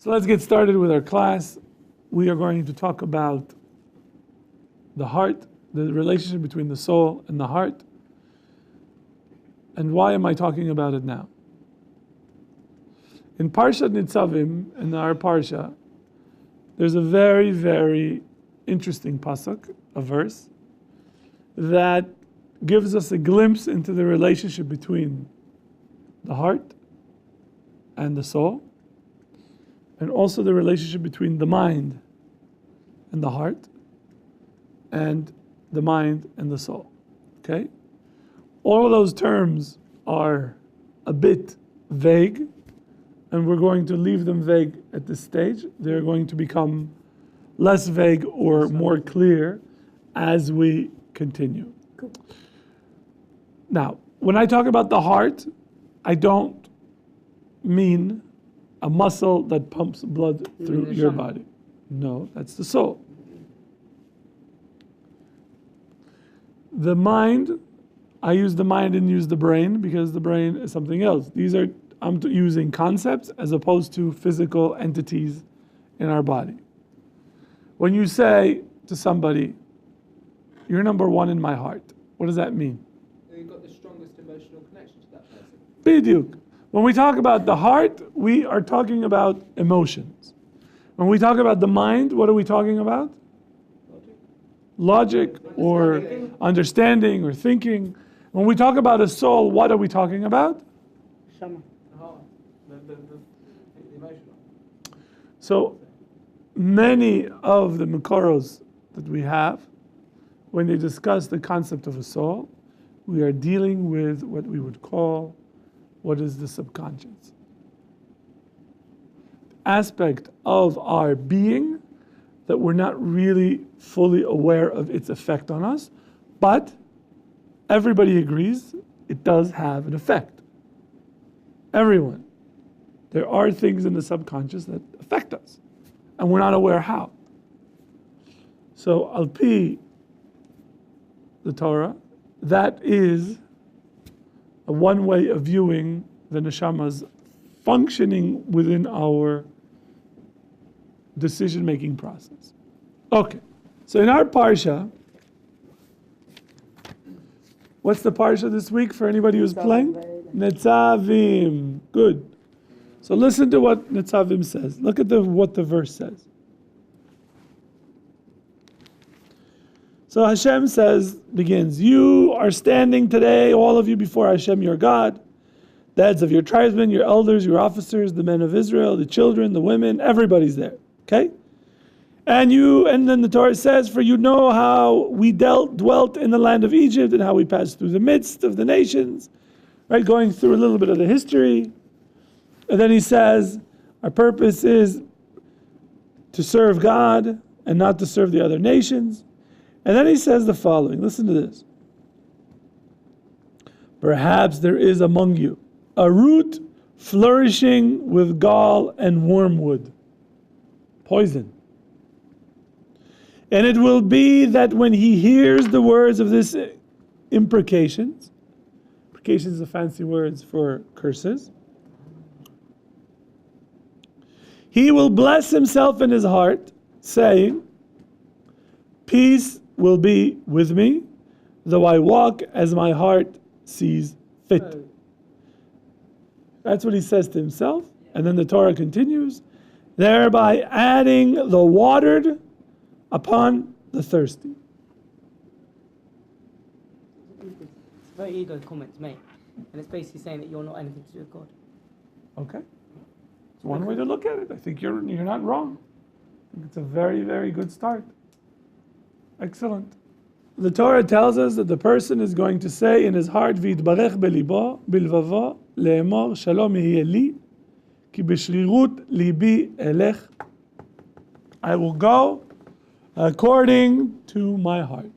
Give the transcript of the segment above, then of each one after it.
So let's get started with our class. We are going to talk about the heart, the relationship between the soul and the heart. And why am I talking about it now? In Parshat Nitzavim, in our Parsha, there's a very, very interesting pasuk, a verse, that gives us a glimpse into the relationship between the heart and the soul, and also the relationship between the mind and the heart, and the mind and the soul. Okay? All of those terms are a bit vague, and we're going to leave them vague at this stage. They're going to become less vague or more clear as we continue. Cool. Now, when I talk about the heart, I don't mean a muscle that pumps blood through your body. No, that's the soul. The mind, I use the mind and use the brain because the brain is something else. I'm using concepts as opposed to physical entities in our body. When you say to somebody, you're number one in my heart, what does that mean? You've got the strongest emotional connection to that person. Biduk. When we talk about the heart, we are talking about emotions. When we talk about the mind, what are we talking about? Logic or understanding or thinking. When we talk about a soul, what are we talking about? The emotional. So many of the Makoros that we have, when they discuss the concept of a soul, we are dealing with what we would call what is the subconscious aspect of our being that we're not really fully aware of its effect on us, but everybody agrees it does have an effect. Everyone. There are things in the subconscious that affect us, and we're not aware how. So, al-pi the Torah, that is one way of viewing the neshama's functioning within our decision-making process. Okay, so in our parsha, what's the parsha this week for anybody who's playing? Nitzavim. Good. So listen to what Nitzavim says. Look at what the verse says. So Hashem begins, you are standing today, all of you, before Hashem your God, the heads of your tribesmen, your elders, your officers, the men of Israel, the children, the women, everybody's there. Okay? And then the Torah says, for you know how we dwelt in the land of Egypt and how we passed through the midst of the nations, right? Going through a little bit of the history. And then he says, our purpose is to serve God and not to serve the other nations. And then he says the following, listen to this. Perhaps there is among you a root flourishing with gall and wormwood, poison. And it will be that when he hears the words of this imprecations are fancy words for curses, he will bless himself in his heart, saying, peace will be with me, though I walk as my heart sees fit. That's what he says to himself. And then the Torah continues, thereby adding the watered upon the thirsty. It's a very ego comment to make. And it's basically saying that you're not anything to do with God. Okay. It's one way to look at it. I think you're not wrong. I think it's a very, very good start. Excellent. The Torah tells us that the person is going to say in his heart, "V'yitbarech belibo bilvavo le'emor shalom yehye li, ki b'shrirut libi elech." I will go according to my heart.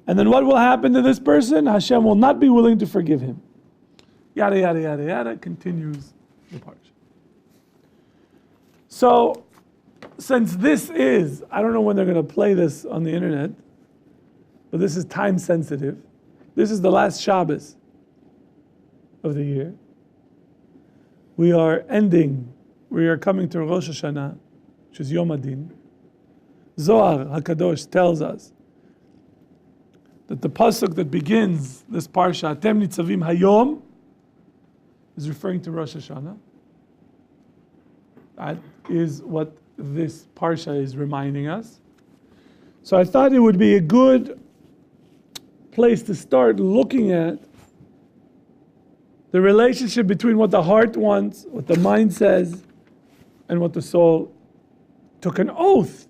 And then what will happen to this person? Hashem will not be willing to forgive him. Yada, yada, yada, yada, continues the parsha. So, since this is, I don't know when they're going to play this on the internet, but this is time sensitive. This is the last Shabbos of the year. We are coming to Rosh Hashanah, which is Yom Adin. Zohar HaKadosh tells us that the pasuk that begins this parsha, Atem Nitzavim Hayom, is referring to Rosh Hashanah. That is what this parsha is reminding us. So I thought it would be a good place to start looking at the relationship between what the heart wants, what the mind says, and what the soul took an oath.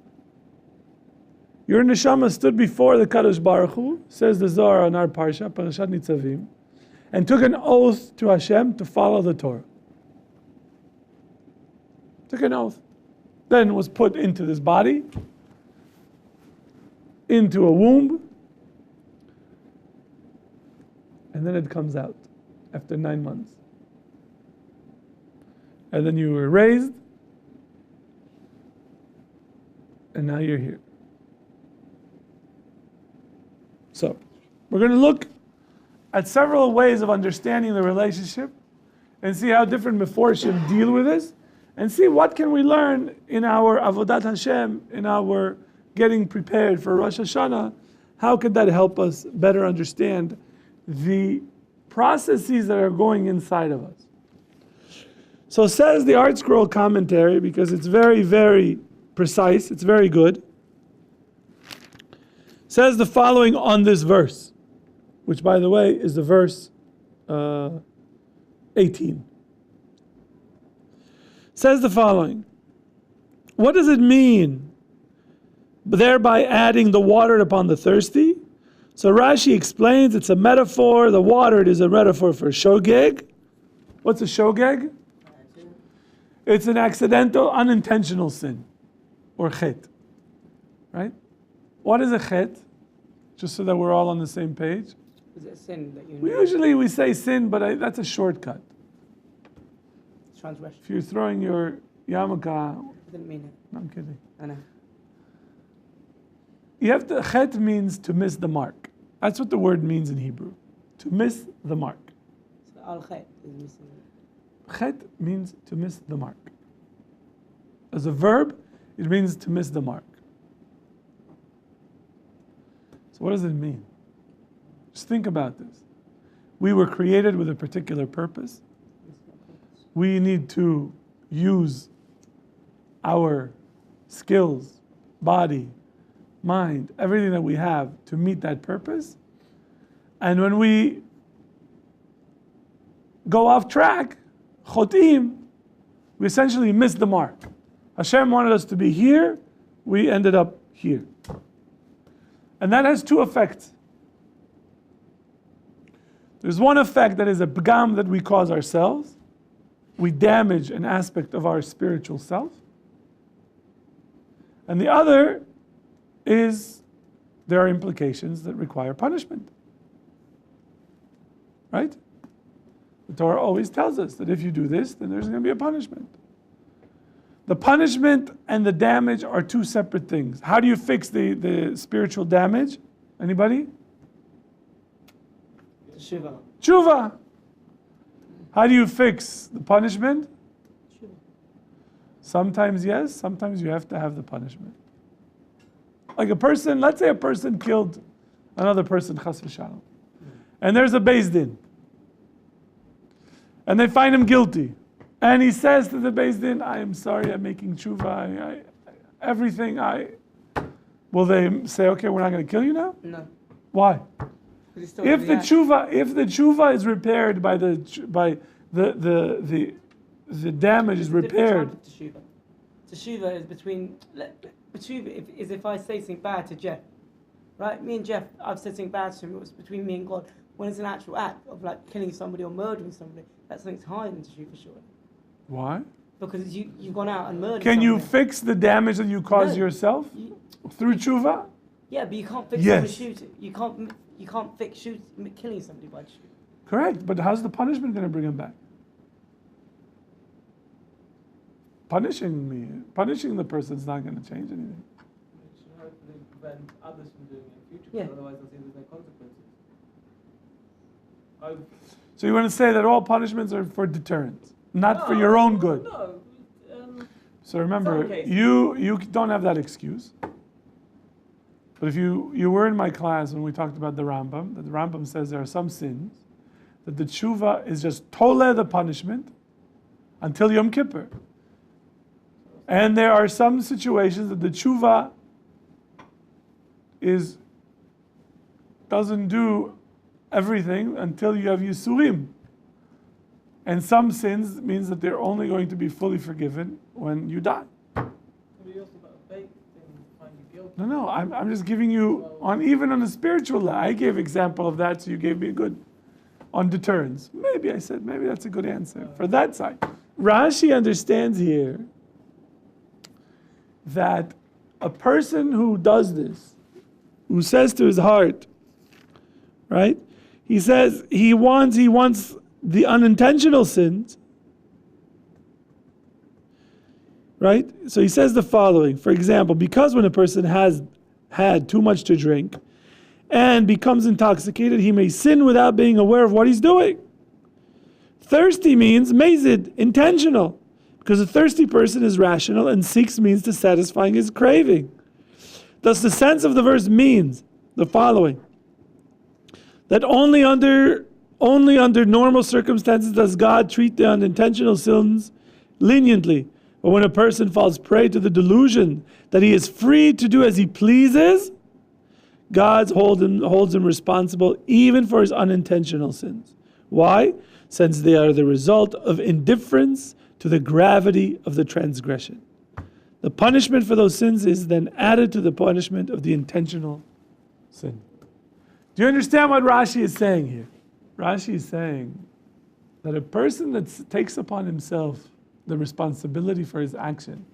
Your neshama stood before the Kadosh Baruch Hu, says the Zohar on our parsha, Parashat Nitzavim, and took an oath to Hashem to follow the Torah. Took an oath. Then was put into this body, into a womb, and then it comes out after 9 months. And then you were raised, and now you're here. So, we're going to look at several ways of understanding the relationship and see how different Meforshim deal with this, and see what can we learn in our Avodat Hashem, in our getting prepared for Rosh Hashanah. How could that help us better understand the processes that are going inside of us? So says the Art Scroll commentary, because it's very, very precise, it's very good. Says the following on this verse, which by the way is the verse 18. Says the following: what does it mean, thereby adding the water upon the thirsty? So Rashi explains it's a metaphor. The water is a metaphor for shogeg. What's a shogeg? It's an accidental, unintentional sin, or chet. Right? What is a chet? Just so that we're all on the same page. Is it a sin that you know? Usually we say sin, but that's a shortcut. Transgression. If you're throwing your yarmulke, I didn't mean it. no, I'm kidding. I know. You have to, chet means to miss the mark. That's what the word means in Hebrew. To miss the mark. So al-khet is missing. Chet means to miss the mark. As a verb, it means to miss the mark. So what does it mean? Just think about this. We were created with a particular purpose. We need to use our skills, body, mind, everything that we have to meet that purpose. And when we go off track, chotim, we essentially miss the mark. Hashem wanted us to be here, we ended up here. And that has two effects. There's one effect that is a pgam that we cause ourselves. We damage an aspect of our spiritual self. And the other is there are implications that require punishment. Right? The Torah always tells us that if you do this, then there's going to be a punishment. The punishment and the damage are two separate things. How do you fix the spiritual damage? Anybody? Teshuva. Tshuva. How do you fix the punishment? Teshuva. Sometimes yes, sometimes you have to have the punishment. Like a person, let's say a person killed another person, chas v'shalom, and there's a beis din, and they find him guilty, and he says to the beis din, "I am sorry, I'm making tshuva, Will they say, okay, we're not going to kill you now? No. Why? Because he's still If the in the act. tshuva is repaired by the damage is There's a different repaired. type of teshuva. Teshuva is teshuva is if I say something bad to Jeff, right? Me and Jeff, I've said something bad to him. It was between me and God. When it's an actual act of like killing somebody or murdering somebody, that's something higher than teshuva, surely. Why? Because you've gone out and murdered. Can you somebody. fix the damage that you caused No. yourself You- through tshuva? Yeah, but you can't fix Yes. someone shooting. You can't fix killing somebody by shooting. Correct, but how's the punishment going to bring him back? Punishing the person is not going to change anything. It should hopefully prevent others from doing it in the future, Yeah. because otherwise they'll see there's no consequences. Oh, So you want to say that all punishments are for deterrence, not for your own good. No. So remember, Some cases. you don't have that excuse. But if you were in my class when we talked about the Rambam, that the Rambam says there are some sins that the tshuva is just tole the punishment until Yom Kippur. And there are some situations that the tshuva doesn't do everything until you have Yisurim. And some sins means that they're only going to be fully forgiven when you die. Somebody else about a fake thing to find you guilty. No, I'm just giving you even on a spiritual level. I gave example of that, so you gave me a good on deterrence. Maybe that's a good answer for that side. Rashi understands here that a person who does this, who says to his heart, right? He says he wants the unintentional sins, right? So he says the following, for example, because when a person has had too much to drink and becomes intoxicated, he may sin without being aware of what he's doing. Thirsty means mazid, intentional, because a thirsty person is rational and seeks means to satisfying his craving. Thus the sense of the verse means the following, that only under normal circumstances does God treat the unintentional sins leniently. But when a person falls prey to the delusion that he is free to do as he pleases, God holds him responsible even for his unintentional sins. Why? Since they are the result of indifference to the gravity of the transgression. The punishment for those sins is then added to the punishment of the intentional sin. Do you understand what Rashi is saying here? Rashi is saying that a person that takes upon himself the responsibility for his action,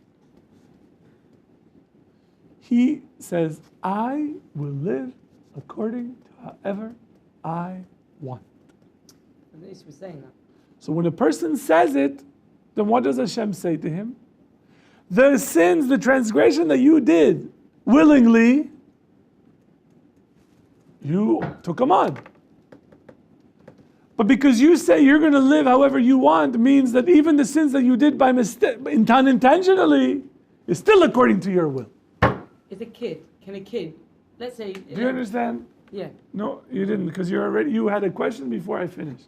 he says, I will live according to however I want. At least we're saying that. So when a person says it, then what does Hashem say to him? The sins, the transgression that you did willingly, you took them on. But because you say you're going to live however you want, means that even the sins that you did by mistake, unintentionally, is still according to your will. Can a kid, let's say... Do you understand? Yeah. No, you didn't, because you had a question before I finished.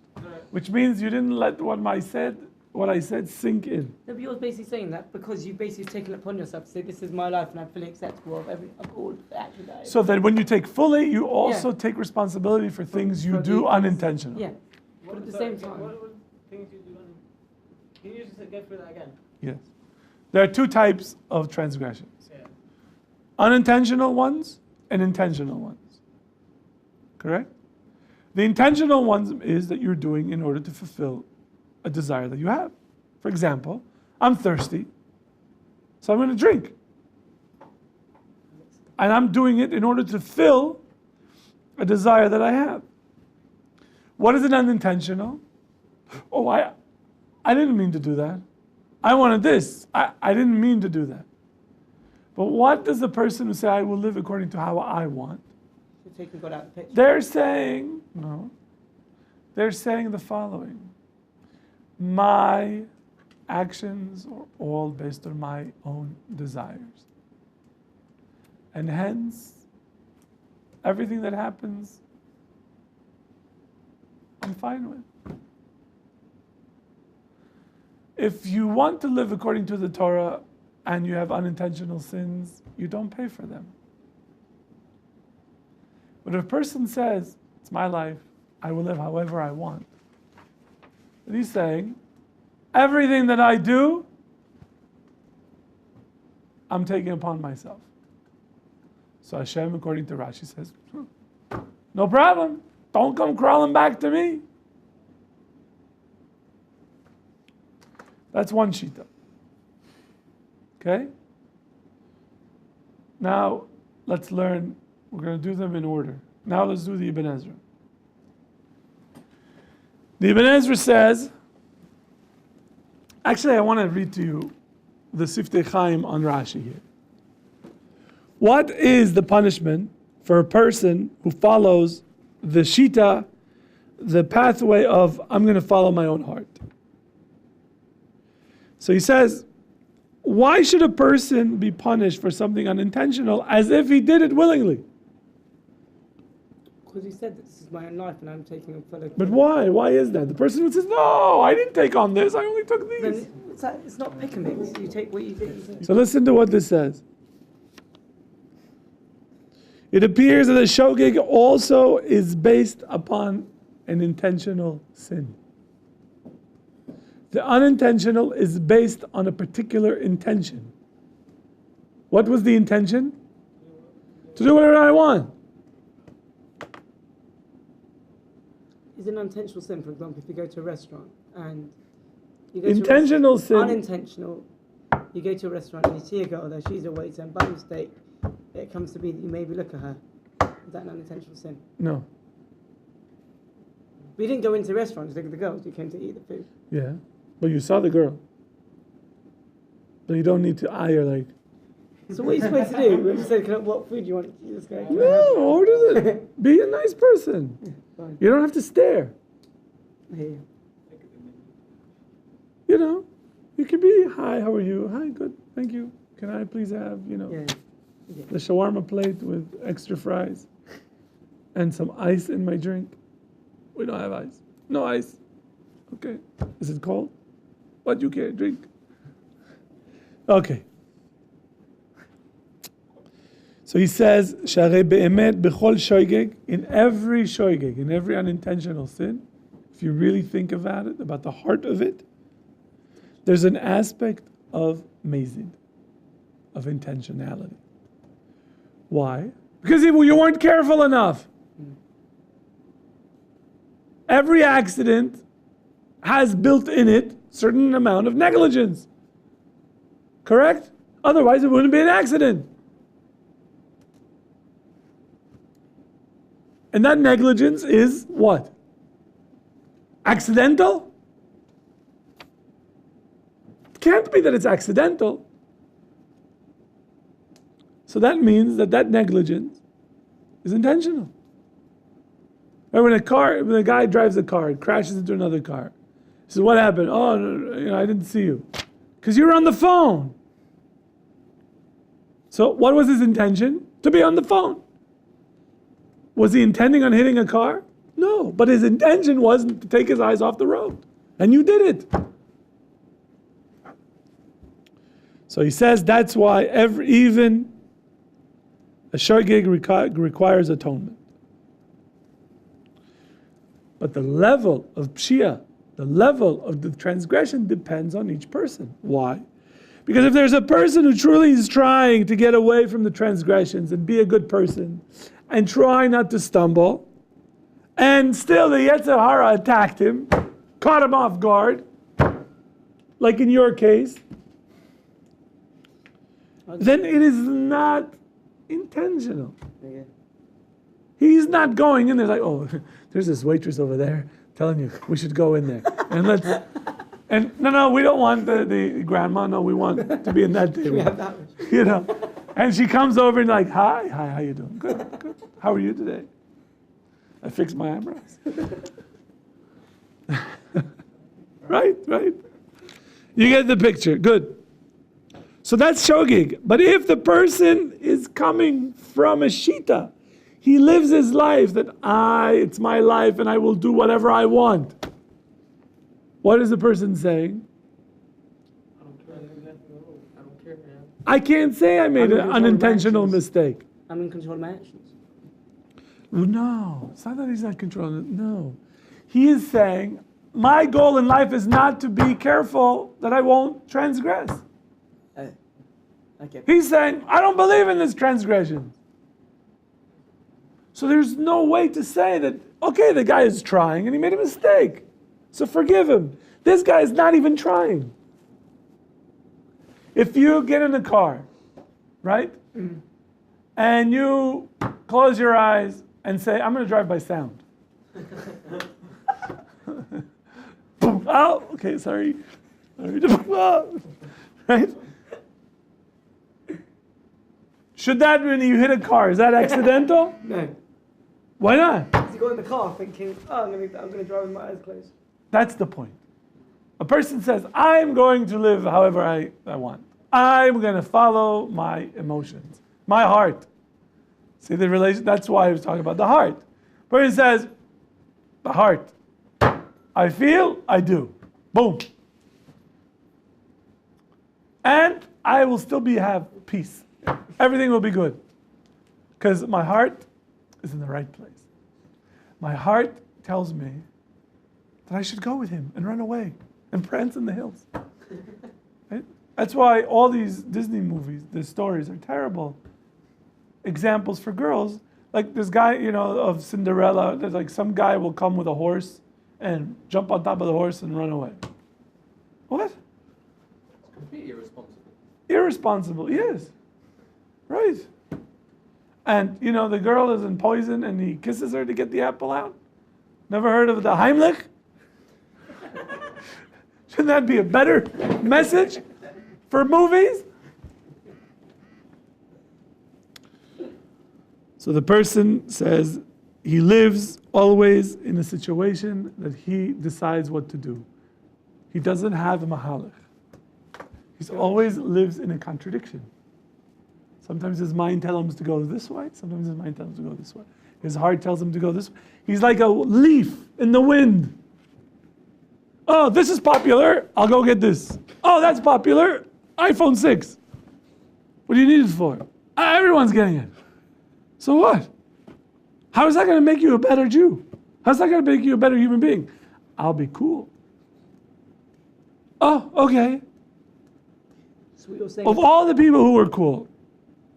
Which means you didn't let what I said sink in. No, but you're basically saying that because you've basically taken it upon yourself to say this is my life and I'm fully acceptable of all the actions that I do. So that when you take fully, you also take responsibility for things you for do the- unintentionally. Yeah. But at the same time... What were things you do? Can you just go through that again? Yes. There are two types of transgressions. Yeah. Unintentional ones and intentional ones. Correct? The intentional ones is that you're doing in order to fulfill a desire that you have. For example, I'm thirsty, so I'm going to drink. And I'm doing it in order to fill a desire that I have. What is an unintentional? Oh, I didn't mean to do that. I wanted this. I didn't mean to do that. But what does the person who say, I will live according to how I want? You're taking God out of the picture. They're saying, no. They're saying the following. My actions are all based on my own desires. And hence, everything that happens, I'm fine with. If you want to live according to the Torah and you have unintentional sins, you don't pay for them. But if a person says, it's my life, I will live however I want, And he's saying, everything that I do, I'm taking upon myself. So Hashem, according to Rashi, says, no problem. Don't come crawling back to me. That's one shita. Okay? Now, let's learn. We're going to do them in order. Now let's do the Ibn Ezra. The Ibn Ezra says, actually I want to read to you the Siftei Chaim on Rashi here. What is the punishment for a person who follows the shita, the pathway of, I'm going to follow my own heart? So he says, why should a person be punished for something unintentional as if he did it willingly? Because he said this is my own life and I'm taking a fellow. But why? Why is that? The person who says, no, I didn't take on this, I only took these. Then it's not pick and mix. You take what you think. So listen to what this says. It appears that the shogeg also is based upon an intentional sin. The unintentional is based on a particular intention. What was the intention? To do whatever I want. Is an unintentional sin, for example, if you go to a restaurant and you go Intentional sin. Unintentional. You go to a restaurant and you see a girl there, she's a waiter, and by mistake, it comes to be that you maybe look at her. Is that an unintentional sin? No. We didn't go into the restaurant to look at the girls, you came to eat the food. Yeah. But you saw the girl. But you don't need to eye her like, So what are you supposed to do? When you said, what food do you want? You just go, no, order it. Be a nice person. fine. You don't have to stare. I hear you. You know, you can be, hi, how are you? Hi, good, thank you. Can I please have, Yeah. the shawarma plate with extra fries and some ice in my drink? We don't have ice. No ice. Okay. Is it cold? What do you care? Drink. Okay. So he says, "Sharei be'emet b'chol shoygeg," in every shoygeg, in every unintentional sin, if you really think about it, about the heart of it, there's an aspect of mazid, of intentionality. Why? Because you weren't careful enough. Every accident has built in it certain amount of negligence. Correct? Otherwise it wouldn't be an accident. And that negligence is what? Accidental? It can't be that it's accidental. So that means that negligence is intentional. And when a guy drives a car, it crashes into another car. He says, what happened? Oh, no, I didn't see you. Because you were on the phone. So what was his intention? To be on the phone. Was he intending on hitting a car? No, but his intention was to take his eyes off the road. And you did it. So he says that's why even a shogeg requires atonement. But the level of pshia, the level of the transgression depends on each person. Why? Because if there's a person who truly is trying to get away from the transgressions and be a good person and try not to stumble, and still the Yetzer Hara attacked him, caught him off guard, like in your case, then it is not intentional. Yeah. He's not going in there like, oh, there's this waitress over there telling you we should go in there. And no, we don't want the grandma. No, we want to be in that table. We have that one. And she comes over and like, hi, how you doing? Good. How are you today? I fixed my eyebrows. Right. You get the picture. Good. So that's shogeg. But if the person is coming from a shita, he lives his life that it's my life and I will do whatever I want. What is the person saying? I don't care, man. I can't say I made an unintentional mistake. I'm in control of my actions. No, it's not that he's not controlling it. No. He is saying, my goal in life is not to be careful that I won't transgress. Okay. He's saying, I don't believe in this transgression. So there's no way to say that, okay, the guy is trying and he made a mistake. So forgive him. This guy is not even trying. If you get in a car, right? Mm-hmm. And you close your eyes and say, I'm going to drive by sound. Oh, okay, sorry. Right? Should that, when you hit a car, is that accidental? No. Why not? Because you got in the car thinking, oh, I'm going to drive with my eyes closed. That's the point. A person says, I'm going to live however I want. I'm going to follow my emotions, my heart. See the relation? That's why I was talking about the heart. Person says, the heart. I feel, I do. Boom. And I will still have peace. Everything will be good. Because my heart is in the right place. My heart tells me that I should go with him and run away and prance in the hills. Right? That's why all these Disney movies, the stories are terrible examples for girls. Like this guy, of Cinderella, there's like some guy will come with a horse and jump on top of the horse and run away. What? It's completely irresponsible. Irresponsible, yes. Right. And, the girl is in poison and he kisses her to get the apple out. Never heard of the Heimlich? Shouldn't that be a better message for movies? So the person says he lives always in a situation that he decides what to do. He doesn't have a mahalach. He always lives in a contradiction. Sometimes his mind tells him to go this way. Sometimes his mind tells him to go this way. His heart tells him to go this way. He's like a leaf in the wind. Oh, this is popular. I'll go get this. Oh, that's popular. iPhone 6. What do you need it for? Everyone's getting it. So what? How is that going to make you a better Jew? How's that going to make you a better human being? I'll be cool. Oh, okay. So what you're saying Of all the people who were cool,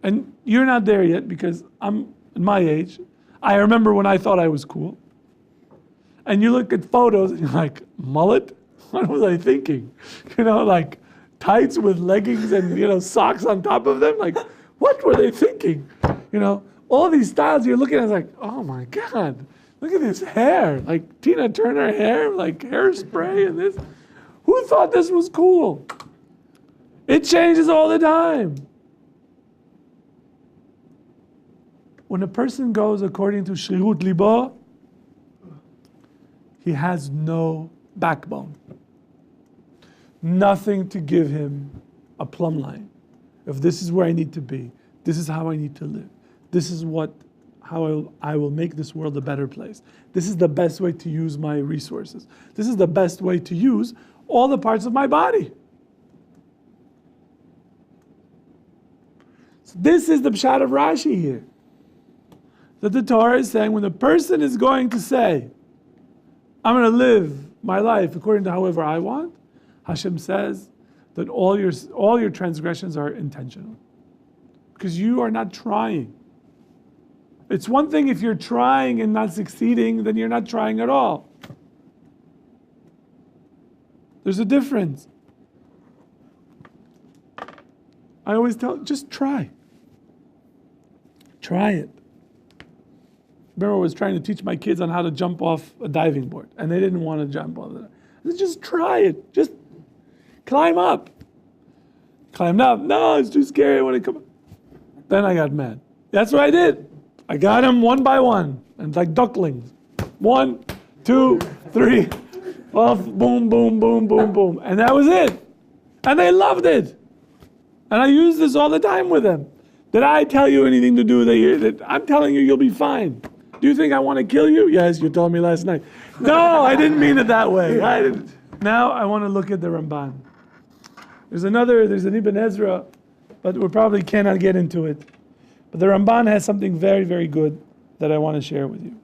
and you're not there yet because I'm in my age, I remember when I thought I was cool. And you look at photos and you're like, mullet? What was I thinking? Like tights with leggings and, socks on top of them. Like, what were they thinking? All these styles you're looking at, it's like, oh my God, look at this hair. Like Tina Turner hair, like hairspray and this. Who thought this was cool? It changes all the time. When a person goes according to Shrirut Libo, he has no backbone. Nothing to give him a plumb line. If this is where I need to be, this is how I need to live. This is how I will make this world a better place. This is the best way to use my resources. This is the best way to use all the parts of my body. So this is the pshat of Rashi here. That the Torah is saying when the person is going to say, I'm going to live my life according to however I want, Hashem says that all your transgressions are intentional. Because you are not trying. It's one thing if you're trying and not succeeding, then you're not trying at all. There's a difference. I always tell, just try. Try it. Remember, I was trying to teach my kids on how to jump off a diving board, and they didn't want to jump off it. I said, just try it. Just climb up. Climbed up. No, it's too scary. I want to come up. Then I got mad. That's what I did. I got them one by one, and like ducklings. 1, 2, 3, off, boom, boom, boom, boom, boom. And that was it. And they loved it. And I use this all the time with them. Did I tell you anything to do that I'm telling you, you'll be fine. Do you think I want to kill you? Yes, you told me last night. No, I didn't mean it that way. Now I want to look at the Ramban. There's an Ibn Ezra, but we probably cannot get into it. But the Ramban has something very, very good that I want to share with you.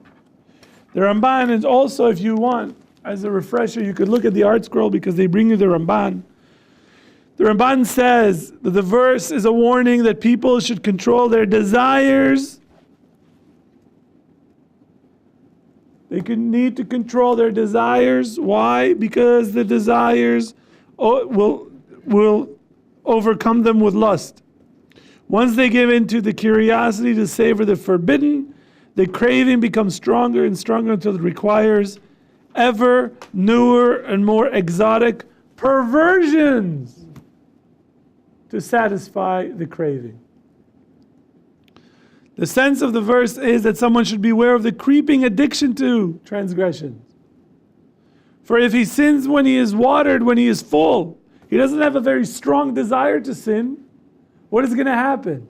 The Ramban is also, if you want, as a refresher, you could look at the art scroll because they bring you the Ramban. The Ramban says that the verse is a warning that people should control their desires. They need to control their desires. Why? Because the desires will overcome them with lust. Once they give in to the curiosity to savor the forbidden, the craving becomes stronger and stronger until it requires ever newer and more exotic perversions to satisfy the craving. The sense of the verse is that someone should beware of the creeping addiction to transgressions. For if he sins when he is watered, when he is full, he doesn't have a very strong desire to sin, what is going to happen?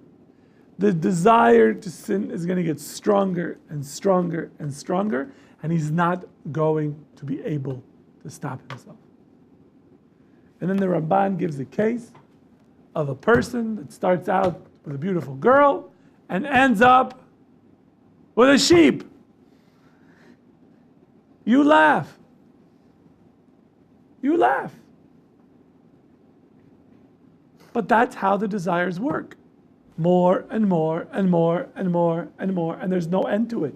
The desire to sin is going to get stronger and stronger and stronger, and he's not going to be able to stop himself. And then the Ramban gives a case of a person that starts out with a beautiful girl and ends up with a sheep. You laugh. You laugh. But that's how the desires work. More and more and more and more and more, and there's no end to it.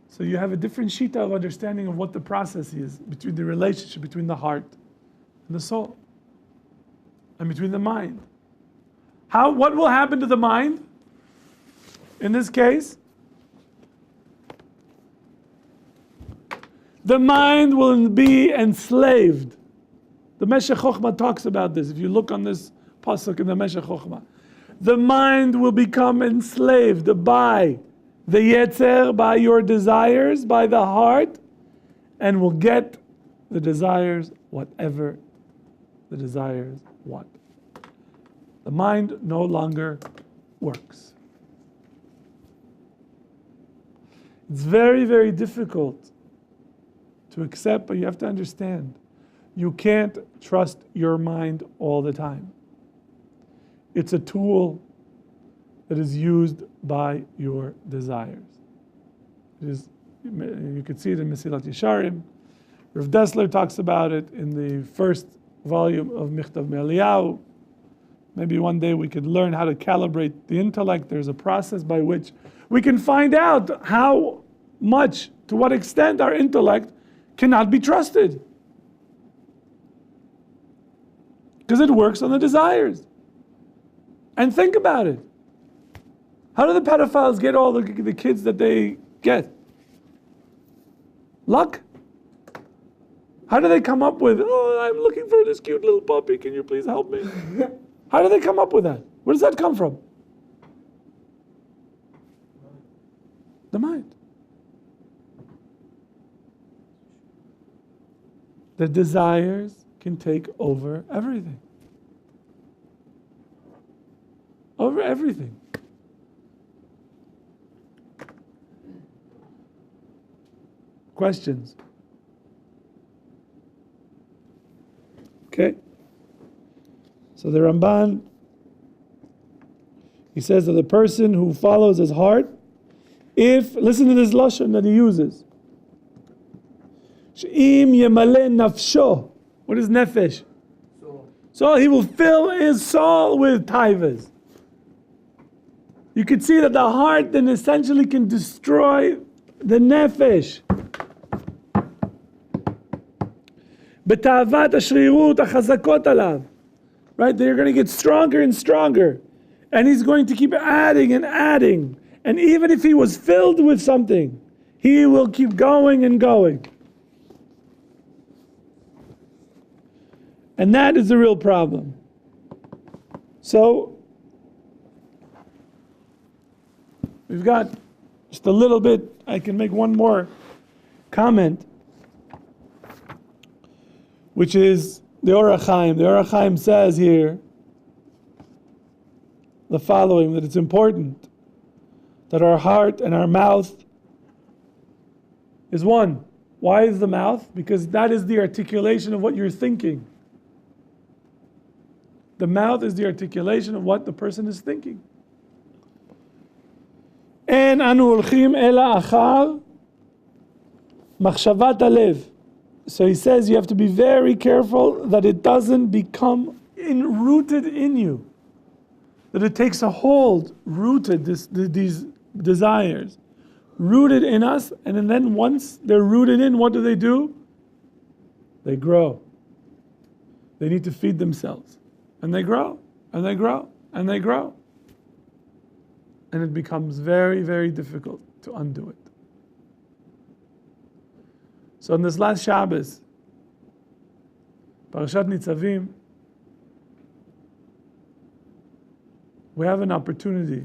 So you have a different shita of understanding of what the process is between the relationship between the heart and the soul, and between the mind. What will happen to the mind? In this case, the mind will be enslaved. The Meshech Chochmah talks about this. If you look on this pasuk in the Meshech Chochmah, the mind will become enslaved by the Yetzer, by your desires, by the heart, and will get the desires, whatever the desires want. The mind no longer works. It's very, very difficult to accept, but you have to understand, you can't trust your mind all the time. It's a tool that is used by your desires. It is, you could see it in Mesilat Yesharim. Rav Dessler talks about it in the first volume of Michtav Me'Eliyahu. Maybe one day we could learn how to calibrate the intellect. There's a process by which we can find out how much, to what extent our intellect cannot be trusted. Because it works on the desires. And think about it. How do the pedophiles get all the kids that they get? Luck? How do they come up with, I'm looking for this cute little puppy, can you please help me? How do they come up with that? Where does that come from? The mind. The desires can take over everything. Over everything. Questions? Okay. So the Ramban, he says that the person who follows his heart, listen to this lashon that he uses. She'im yemale nafsho. What is nefesh? So he will fill his soul with taivas. You could see that the heart then essentially can destroy the nefesh. B'ta'avat hashrirut hachazakot alav. Right? They're going to get stronger and stronger. And he's going to keep adding and adding. And even if he was filled with something, he will keep going and going. And that is the real problem. So, we've got just a little bit. I can make one more comment, which is the Orach Chaim. The Orach Chaim says here the following, that it's important that our heart and our mouth is one. Why is the mouth? Because that is the articulation of what you're thinking. The mouth is the articulation of what the person is thinking. En anu olchim ela achar machshavat halev. So he says you have to be very careful that it doesn't become rooted in you. That it takes a hold, rooted, these desires, rooted in us, and then once they're rooted in, what do? They grow. They need to feed themselves. And they grow, and they grow, and they grow. And it becomes very, very difficult to undo it. So on this last Shabbos, Parashat Nitzavim, we have an opportunity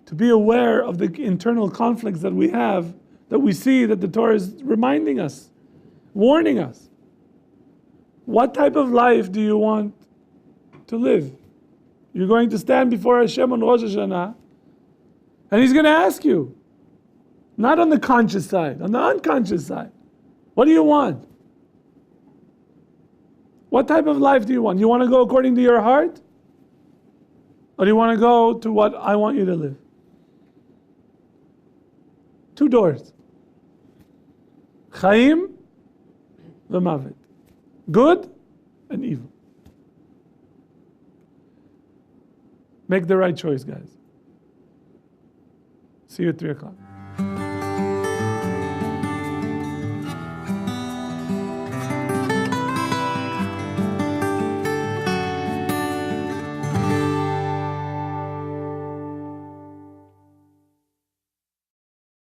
to be aware of the internal conflicts that we have, that we see that the Torah is reminding us, warning us. What type of life do you want to live? You're going to stand before Hashem on Rosh Hashanah, and He's going to ask you, not on the conscious side, on the unconscious side. What do you want? What type of life do you want? You want to go according to your heart? Or do you want to go to what I want you to live? 2 doors. Chaim v'mavet. Good and evil. Make the right choice, guys. See you at 3 o'clock.